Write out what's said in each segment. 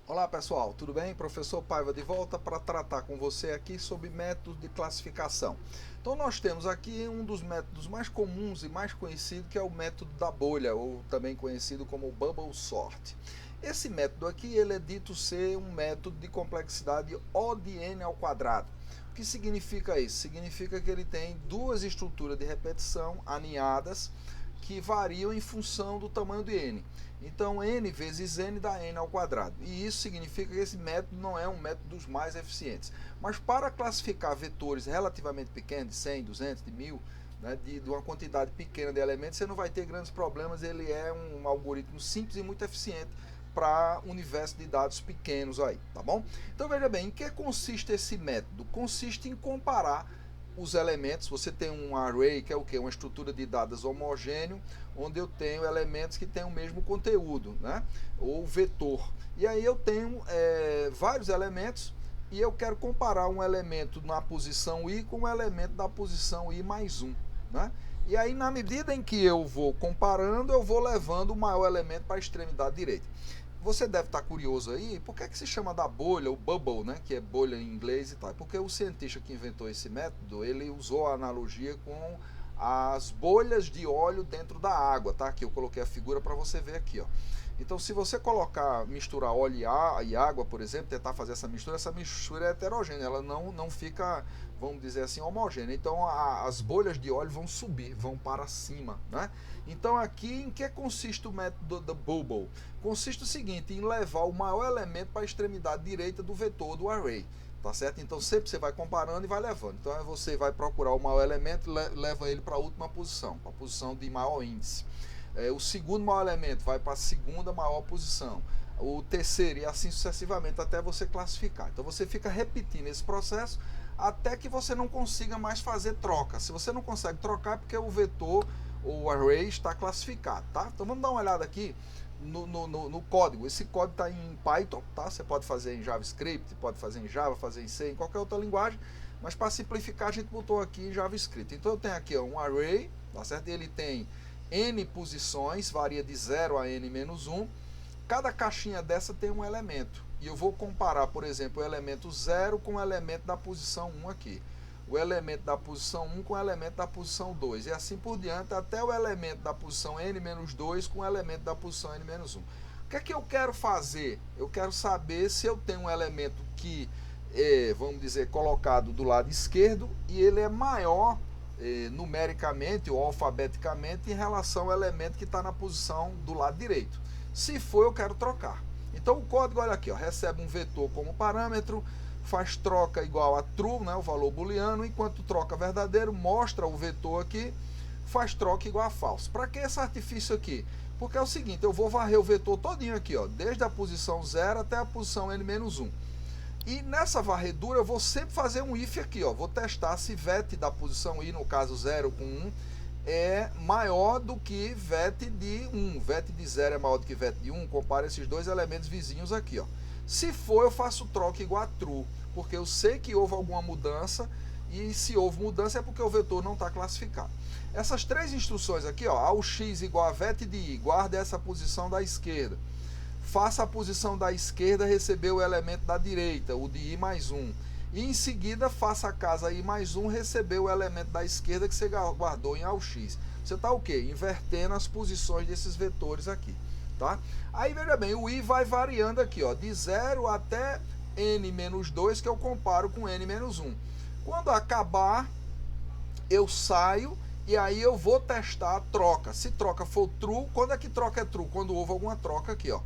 Olá pessoal, tudo bem? Professor Paiva de volta para tratar com você aqui sobre métodos de classificação. Então nós temos aqui um dos métodos mais comuns e mais conhecido, que é o método da bolha, ou também conhecido como Bubble Sort. Esse método aqui ele é dito ser um método de complexidade O de n ao quadrado. O que significa isso? Significa que ele tem duas estruturas de repetição aninhadas que variam em função do tamanho de n. Então, n vezes n dá n ao quadrado. E isso significa que esse método não é um método dos mais eficientes. Mas para classificar vetores relativamente pequenos, de 100, 200, de 1000, né, de uma quantidade pequena de elementos, você não vai ter grandes problemas. Ele é um algoritmo simples e muito eficiente para universo de dados pequenos aí, tá bom? Então veja bem, em que consiste esse método? Consiste em comparar os elementos. Você tem um array, que é o que? Uma estrutura de dados homogêneo, onde eu tenho elementos que têm o mesmo conteúdo, né? Ou vetor. E aí eu tenho vários elementos e eu quero comparar um elemento na posição i com um elemento da posição i mais 1. Né? E aí, na medida em que eu vou comparando, eu vou levando o maior elemento para a extremidade direita. Você deve estar curioso aí, por que se chama da bolha, o bubble, né, que é bolha em inglês e tal? Porque o cientista que inventou esse método, ele usou a analogia com as bolhas de óleo dentro da água, tá? Aqui eu coloquei a figura para você ver aqui, ó. Então, se você misturar óleo e água, por exemplo, tentar fazer essa mistura é heterogênea, ela não fica, vamos dizer assim, homogênea. Então, as bolhas de óleo vão subir, vão para cima, né? Então, aqui, em que consiste o método da bubble? Consiste o seguinte, em levar o maior elemento para a extremidade direita do vetor do array. Tá certo? Então sempre você vai comparando e vai levando. Então você vai procurar o maior elemento e leva ele para a última posição, para a posição de maior índice. O segundo maior elemento vai para a segunda maior posição. O terceiro e assim sucessivamente até você classificar. Então você fica repetindo esse processo até que você não consiga mais fazer troca. Se você não consegue trocar é porque o vetor ou o array está classificado, tá? Então vamos dar uma olhada aqui no código. Esse código está em Python, tá? Você pode fazer em JavaScript, pode fazer em Java, fazer em C, em qualquer outra linguagem, mas para simplificar a gente botou aqui em JavaScript. Então eu tenho aqui um array, tá certo? Ele tem n posições, varia de 0 a n menos 1. Cada caixinha dessa tem um elemento. E eu vou comparar, por exemplo, o elemento 0 com o elemento da posição 1 aqui. O elemento da posição 1 com o elemento da posição 2. E assim por diante, até o elemento da posição n-2 com o elemento da posição n-1. O que é que eu quero fazer? Eu quero saber se eu tenho um elemento que vamos dizer, colocado do lado esquerdo e ele é maior numericamente ou alfabeticamente em relação ao elemento que está na posição do lado direito. Se for, eu quero trocar. Então o código, olha aqui, ó, recebe um vetor como parâmetro, faz troca igual a true, né, o valor booleano, enquanto troca verdadeiro, mostra o vetor aqui, faz troca igual a false. Para que esse artifício aqui? Porque é o seguinte, eu vou varrer o vetor todinho aqui, ó, desde a posição 0 até a posição n-1. E nessa varredura eu vou sempre fazer um if aqui, ó. Vou testar se vet da posição i, no caso 0 com 1, é maior do que vet de 1. Vet de 0 é maior do que vet de 1. Compara esses dois elementos vizinhos aqui, ó. Se for, eu faço troca igual a true, porque eu sei que houve alguma mudança, e se houve mudança é porque o vetor não está classificado. Essas três instruções aqui, ó, ao x igual a vet de i, guarda essa posição da esquerda. Faça a posição da esquerda receber o elemento da direita, o de i mais 1. E em seguida, faça a casa i mais 1 receber o elemento da esquerda que você guardou em AUX. Você está o quê? Invertendo as posições desses vetores aqui. Tá? Aí, veja bem, o i vai variando aqui, ó, de 0 até n-2, que eu comparo com n-1. Quando acabar, eu saio e aí eu vou testar a troca. Se troca for true, quando é que troca é true? Quando houve alguma troca aqui, ó.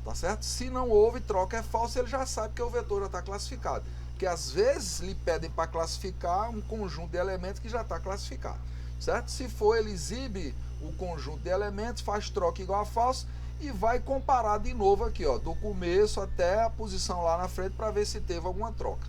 Tá certo? Se não houve troca é falso, ele já sabe que o vetor já está classificado. Porque às vezes lhe pedem para classificar um conjunto de elementos que já está classificado. Certo? Se for, ele exibe o conjunto de elementos, faz troca igual a falso e vai comparar de novo aqui, ó, do começo até a posição lá na frente para ver se teve alguma troca.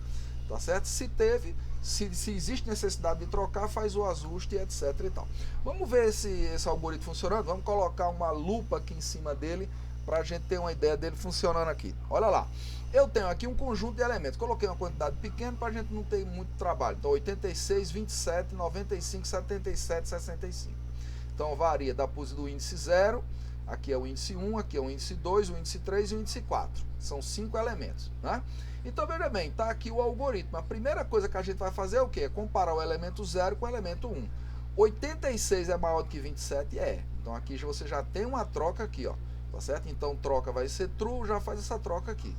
Tá certo? Se teve, se existe necessidade de trocar, faz o ajuste, etc e tal. Vamos ver esse algoritmo funcionando? Vamos colocar uma lupa aqui em cima dele para a gente ter uma ideia dele funcionando aqui. Olha lá, eu tenho aqui um conjunto de elementos, coloquei uma quantidade pequena para a gente não ter muito trabalho. Então 86, 27, 95, 77, 65. Então varia do índice 0 Aqui é o índice 1, aqui é o índice 2, o índice 3 e o índice 4. São 5 elementos, né? Então, veja bem, está aqui o algoritmo. A primeira coisa que a gente vai fazer é o quê? É comparar o elemento 0 com o elemento 1. 86 é maior do que 27? É. Então, aqui você já tem uma troca aqui, ó. Tá certo? Então, troca vai ser true, já faz essa troca aqui.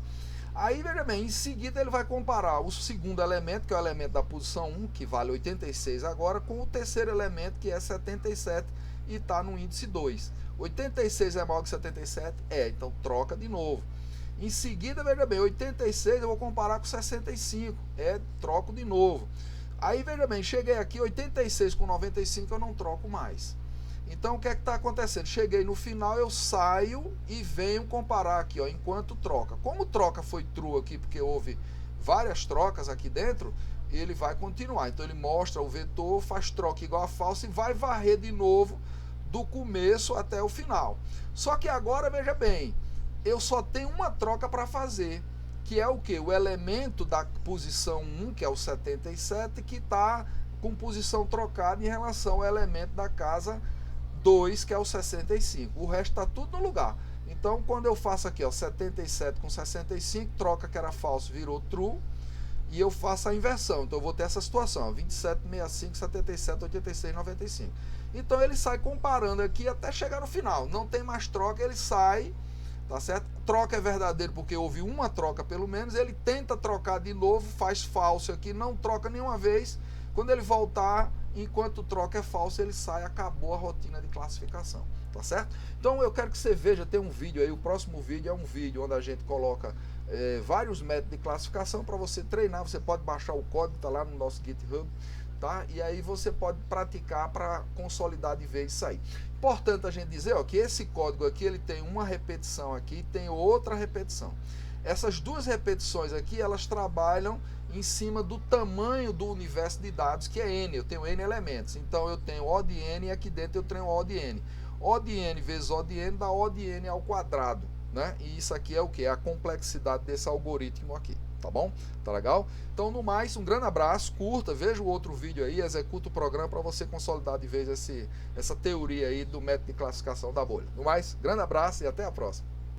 Aí, veja bem, em seguida ele vai comparar o segundo elemento, que é o elemento da posição 1, que vale 86 agora, com o terceiro elemento, que é 77, e está no índice 2. 86 é maior que 77? É, então troca de novo. Em seguida, veja bem, 86 eu vou comparar com 65, troco de novo. Aí, veja bem, cheguei aqui, 86 com 95 eu não troco mais. Então, o que é que está acontecendo? Cheguei no final, eu saio e venho comparar aqui, ó, enquanto troca. Como troca foi true aqui, porque houve várias trocas aqui dentro, ele vai continuar. Então, ele mostra o vetor, faz troca igual a falsa e vai varrer de novo do começo até o final. Só que agora, veja bem, eu só tenho uma troca para fazer, que é o que? O elemento da posição 1, que é o 77, que está com posição trocada em relação ao elemento da casa 2, que é o 65. O resto está tudo no lugar. Então, quando eu faço aqui, ó, 77 com 65, troca que era falso, virou true, e eu faço a inversão. Então, eu vou ter essa situação, ó, 27, 65, 77, 86, 95. Então, ele sai comparando aqui até chegar no final. Não tem mais troca, ele sai, tá certo? Troca é verdadeiro porque houve uma troca pelo menos, ele tenta trocar de novo, faz falso aqui, não troca nenhuma vez. Quando ele voltar, enquanto troca é falso, ele sai, acabou a rotina de classificação, tá certo? Então eu quero que você veja, tem um vídeo aí, o próximo vídeo é um vídeo onde a gente coloca vários métodos de classificação para você treinar. Você pode baixar o código, tá lá no nosso GitHub, tá? E aí você pode praticar para consolidar de vez isso aí. Importante a gente dizer, ó, que esse código aqui, ele tem uma repetição aqui e tem outra repetição. Essas duas repetições aqui, elas trabalham em cima do tamanho do universo de dados, que é N. Eu tenho N elementos. Então, eu tenho O de N e aqui dentro eu tenho O de N. O de N vezes O de N dá O de N ao quadrado, né? E isso aqui é o que? É a complexidade desse algoritmo aqui, tá bom? Tá legal? Então, no mais, um grande abraço, curta, veja o outro vídeo aí, executa o programa para você consolidar de vez essa teoria aí do método de classificação da bolha. No mais, grande abraço e até a próxima.